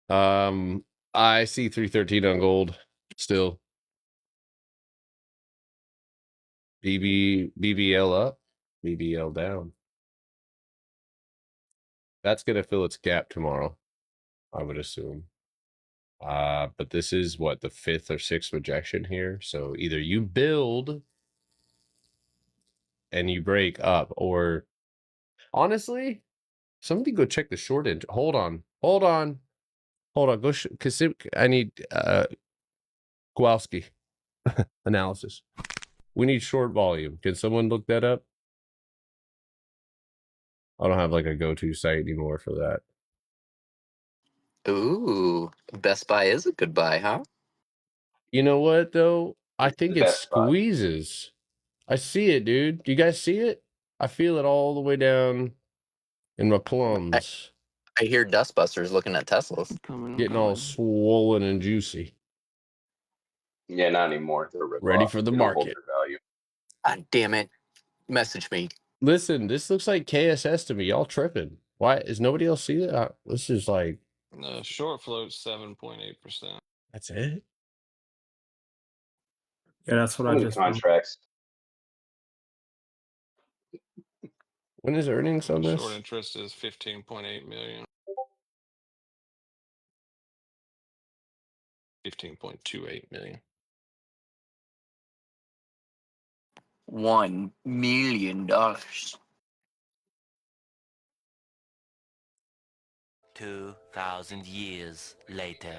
I see 313 on gold still. BBL up, BBL down. That's gonna fill its gap tomorrow, I would assume. But this is what, the 5th or 6th rejection here. So either you build and you break up, or honestly, somebody go check the short end. Hold on. Go because I need Kowalski analysis. We need short volume. Can someone look that up? I don't have like a go-to site anymore for that. Ooh, Best Buy is a good buy, huh? You know what though? I think the it best spot. squeezes. I see it, dude. Do you guys see it? I feel it all the way down in my plums. I hear Dustbusters looking at Teslas. Getting all swollen and juicy. Yeah, not anymore. They're Ready ripoff. for the They don't hold market. their value. God damn it. Message me. Listen, this looks like KSS to me. Y'all tripping. Why is nobody else see it? This is like, The short float's 7.8%. that's it? Yeah, that's what Some I of the just found. contracts. When is earnings on Short this? interest is 15.8 million. 15.28 million. $1 million. 2,000 years later.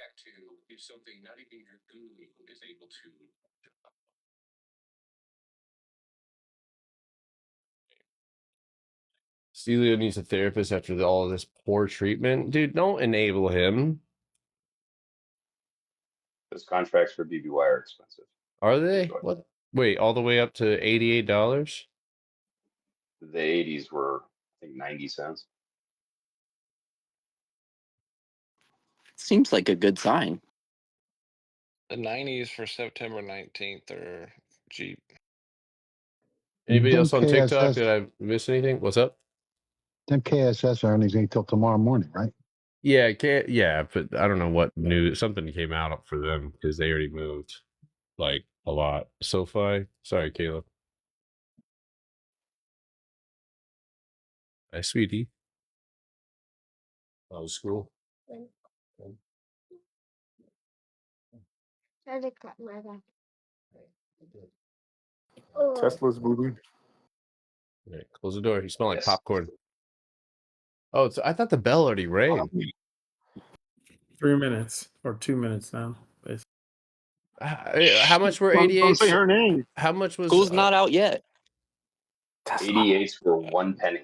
If something not even your guru is able to Celio needs a therapist after all of this poor treatment. Dude, don't enable him. Those contracts for BBY are expensive. Are they? Enjoy. What? Wait, all the way up to $88? The 80s were, I think, 90 cents. Seems like a good sign. The 90s for September 19th are cheap. Anybody Them else on TikTok? KSS Did I miss anything? What's up? them KSS earnings ain't till tomorrow morning, right? Yeah, can't. Yeah, but I don't know what new something came out for them because they already moved like a lot. SoFi. Sorry, Caleb. Hi, sweetie. Oh, school. Tesla's moving. Right, close the door. You smell like Yes. popcorn. Oh, I thought the bell already rang. 3 minutes or 2 minutes now. Basically. How much were Don't 88? say her name. How much was School's not out yet. 88s were 1 penny.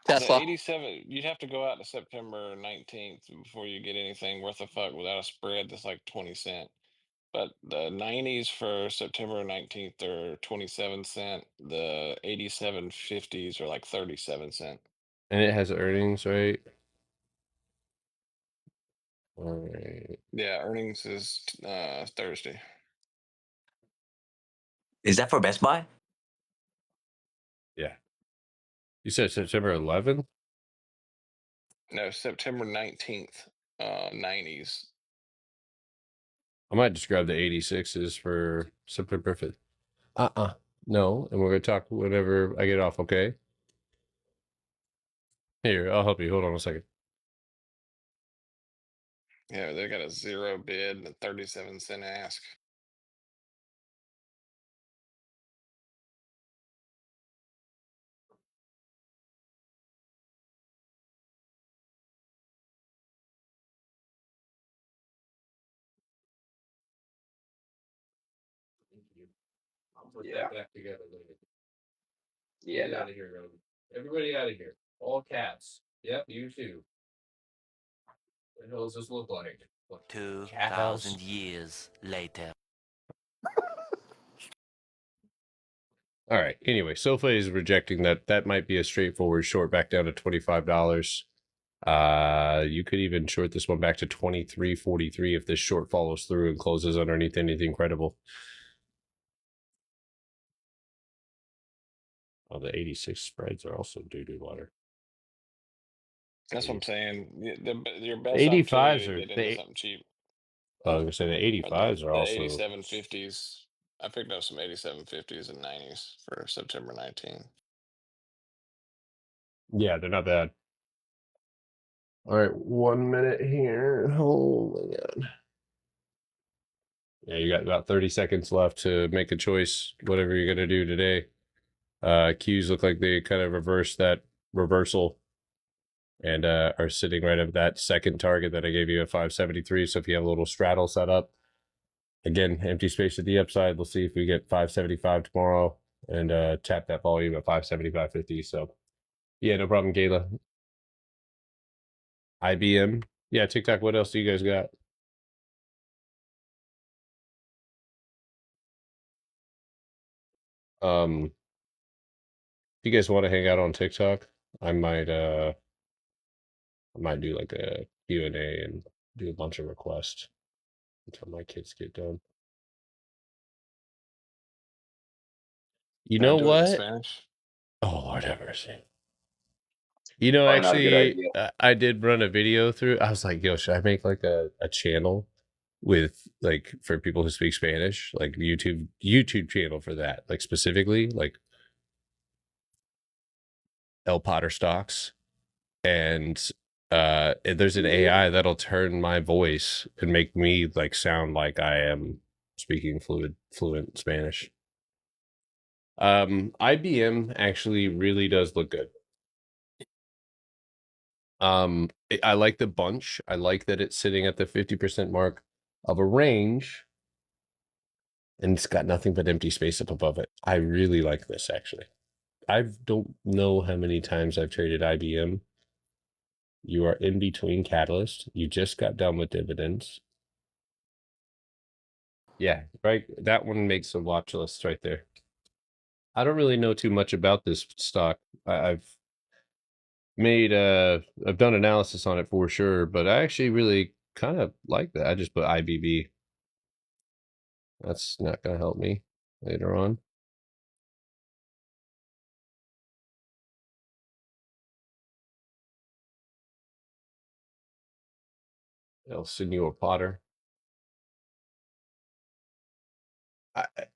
The Tesla. 87, you'd have to go out to September 19th before you get anything worth a fuck without a spread that's like 20 cent. But the 90s for September 19th are 27 cent. The 8750s are like 37 cent. And it has earnings, right? All right. Yeah, earnings is Thursday. Is that for Best Buy? Yeah. You said September 11th? No, September 19th, 90s. I might just grab the 86s for September 5th. No, and we're going to talk whenever I get off, okay? Here, I'll help you. Hold on a second. Yeah, they got a 0 bid and a 37 cent ask. I'll put Yeah. that back together later. Yeah, Get no. out of here, Roman. Everybody out of here. All cats. Yep, you too. What the hell does this look like? What, cat house? 2,000 years later. All right. Anyway, SoFi is rejecting that. That might be a straightforward short back down to $25. You could even short this one back to 23.43 if this short follows through and closes underneath anything credible. Oh, the 86 spreads are also doo-doo water. That's what I'm saying. Your best 85s opportunity are to get into something cheap. I was gonna say the 85s are The also 8750s. I picked up some 8750s and 90s for September 19th. yeah, they're not bad. All right, 1 minute here. Oh my god. Yeah, you got about 30 seconds left to make a choice, whatever you're gonna do today. Qs look like they kind of reversed that reversal and are sitting right at that second target that I gave you at 573. So if you have a little straddle set up, again, empty space at the upside. We'll see if we get 575 tomorrow and tap that volume at 575.50. So yeah, no problem, Gayla. IBM. Yeah, TikTok. What else do you guys got? If you guys want to hang out on TikTok, I might do like a Q&A and do a bunch of requests until my kids get done. You know Do it in what? Spanish. Oh, Lord have mercy. You know, Probably not a good actually, idea. I did run a video through. I was like, yo, should I make like a channel with like for people who speak Spanish, like YouTube channel for that, like specifically like El Potter stocks, and there's an AI that'll turn my voice and make me like sound like I am speaking fluent Spanish. IBM actually really does look good. I like the bunch. I like that it's sitting at the 50% mark of a range, and it's got nothing but empty space up above it. I really like this actually. I don't know how many times I've traded IBM. You are in between catalyst. You just got done with dividends. Yeah, right. That one makes a watch list right there. I don't really know too much about this stock. I've done analysis on it for sure, but I actually really kind of like that. I just put IBB. That's not going to help me later on. El Senor Potter.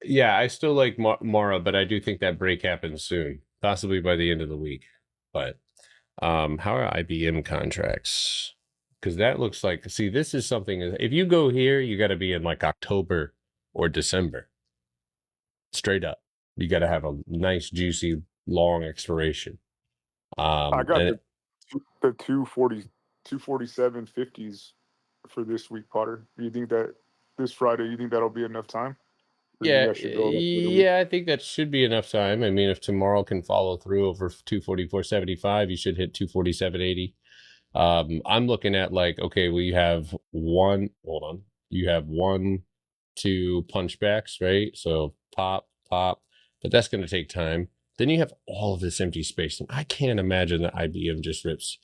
Yeah, I still like Mara, but I do think that break happens soon, possibly by the end of the week. But how are IBM contracts? Because that looks like, see, this is something, if you go here, you got to be in like October or December. Straight up. You got to have a nice, juicy, long expiration. I got And the 247.50s for this week, Potter. Do you think that this Friday, you think that'll be enough time? Or you yeah, guys should go for the week? yeah, I think that should be enough time. I mean, if tomorrow can follow through over 244.75, you should hit 247.80. I'm looking at like, okay, we have one, hold on. You have 1, 2 punchbacks, right? So pop, pop, but that's going to take time. Then you have all of this empty space. And I can't imagine that IBM just rips.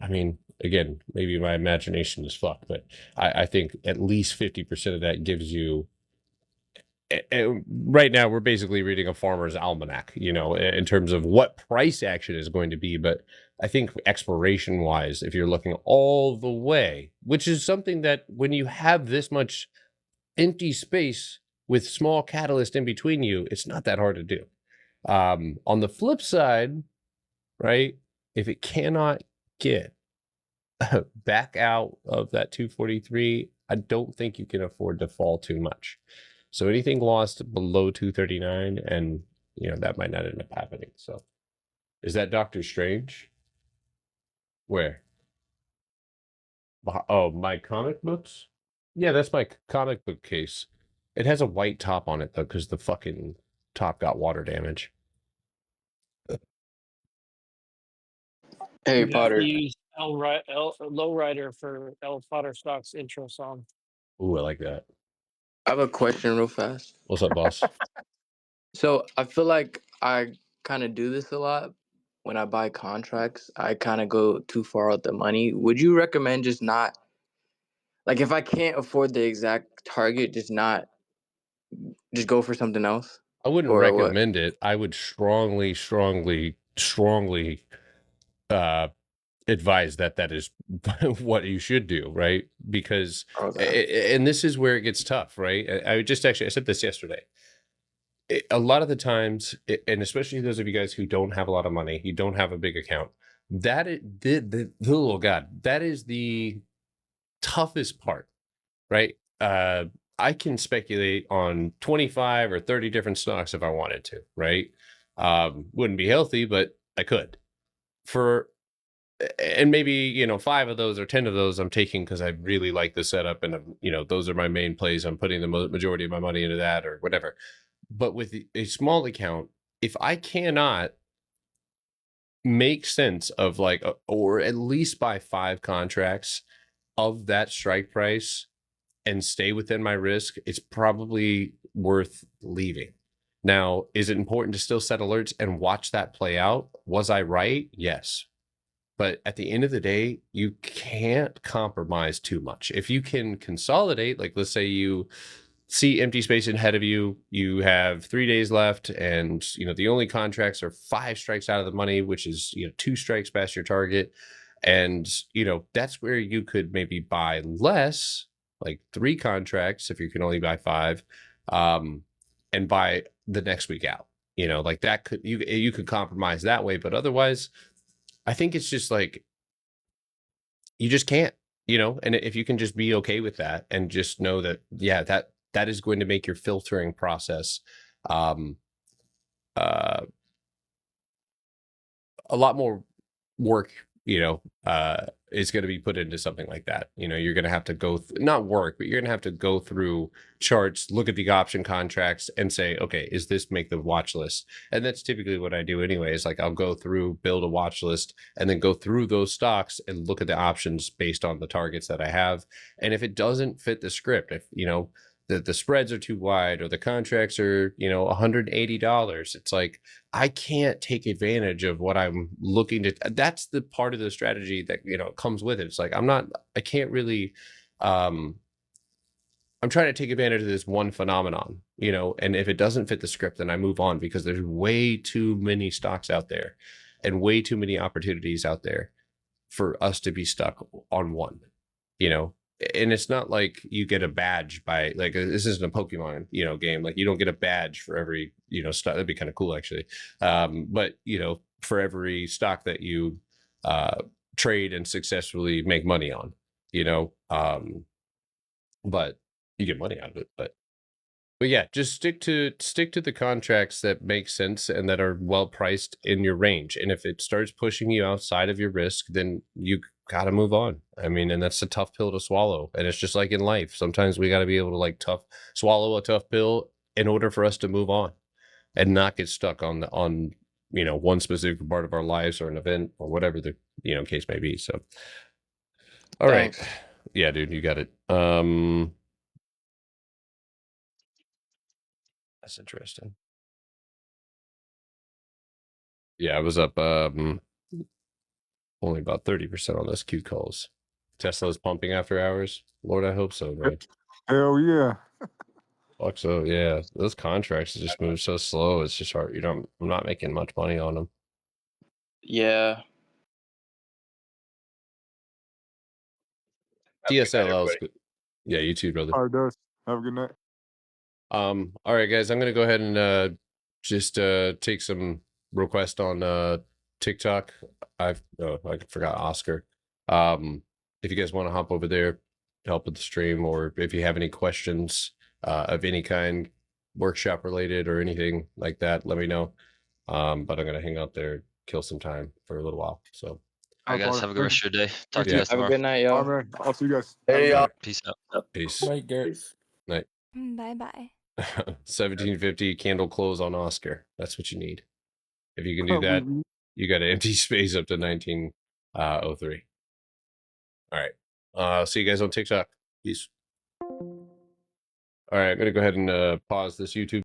I mean, again, maybe my imagination is fucked, but I think at least 50% of that gives you. Right now we're basically reading a farmer's almanac, you know, in terms of what price action is going to be. But I think expiration wise, if you're looking all the way, which is something that when you have this much empty space with small catalyst in between you, it's not that hard to do. On the flip side, right, if it cannot get back out of that 243, I don't think you can afford to fall too much. So anything lost below 239, and you know that might not end up happening. So is that Doctor Strange? Where? Oh, my comic books? Yeah, that's my comic book case. It has a white top on it though, because the fucking top got water damage. Hey You have to Potter. use Lowrider for L Potter Stock's intro song. Ooh, I like that. I have a question real fast. What's up, boss? So I feel like I kind of do this a lot when I buy contracts. I kind of go too far out the money. Would you recommend just not, like if I can't afford the exact target, just go for something else? I wouldn't Or what? recommend it. I would strongly, strongly, strongly advise that is what you should do, right? Because and this is where it gets tough, right? I said this yesterday. A lot of the times, and especially those of you guys who don't have a lot of money, you don't have a big account, that is oh god, that is the toughest part, right? I can speculate on 25 or 30 different stocks if I wanted to, right? Wouldn't be healthy, but I could. And maybe, you know, 5 of those or 10 of those I'm taking because I really like the setup, and you know, those are my main plays. I'm putting the majority of my money into that or whatever. But with a small account, if I cannot make sense of like, or at least buy 5 contracts of that strike price and stay within my risk, it's probably worth leaving. Now, is it important to still set alerts and watch that play out? Was I right? Yes. But at the end of the day, you can't compromise too much. If you can consolidate, like let's say you see empty space ahead of you, you have 3 days left, and you know the only contracts are 5 strikes out of the money, which is, you know, 2 strikes past your target. And you know that's where you could maybe buy less, like 3 contracts if you can only buy 5, and buy the next week out. You know, like that could you could compromise that way, but otherwise I think it's just like you just can't, you know. And if you can just be okay with that and just know that, yeah, that is going to make your filtering process uh a lot more work is going to be put into something like that. You're going to have to go not work, but you're going to have to go through charts, look at the option contracts, and say, okay, is this make the watch list? And that's typically what I do anyways. Like I'll go through, build a watch list, and then go through those stocks and look at the options based on the targets that I have. And if it doesn't fit the script, if the spreads are too wide or the contracts are $180, it's like I can't take advantage of what I'm looking to. That's the part of the strategy that comes with it. It's like I can't really I'm trying to take advantage of this one phenomenon, and if it doesn't fit the script, then I move on, because there's way too many stocks out there and way too many opportunities out there for us to be stuck on one. And it's not like you get a badge by, like, this isn't a Pokemon game. Like you don't get a badge for every stock. That'd be kind of cool actually. But for every stock that you trade and successfully make money on, but you get money out of it. But yeah, just stick to the contracts that make sense and that are well priced in your range. And if it starts pushing you outside of your risk, then you got to move on. I mean, and that's a tough pill to swallow. And it's just like in life. Sometimes we got to be able to swallow a tough pill in order for us to move on and not get stuck on one specific part of our lives or an event or whatever the case may be. So all Thanks. right. Yeah, dude, you got it. That's interesting. Yeah, I was up only about 30% on those Q calls. Tesla's pumping after hours. Lord, I hope so, man. Hell yeah. Fuck so, yeah. Those contracts just move so slow. It's just hard. I'm not making much money on them. Yeah. TSLL's good. Yeah, you too, brother. All right, Dust. Have a good night. All right, guys, I'm gonna go ahead and just take some requests on TikTok. I forgot Oscar. If you guys want to hop over there, help with the stream, or if you have any questions of any kind, workshop related or anything like that, let me know. But I'm gonna hang out there, kill some time for a little while. So All right, guys, have a good rest of your day. Talk to you guys Have a tomorrow. good night, All y'all. right, man. I'll see you guys. Hey, y'all. Peace out. peace. Night, Garrett. Night. Bye bye. 1750 candle close on Oscar. That's what you need. If you can do We- that, you got an empty space up to 1903. All right. See you guys on TikTok. Peace. All right, I'm gonna go ahead and pause this YouTube.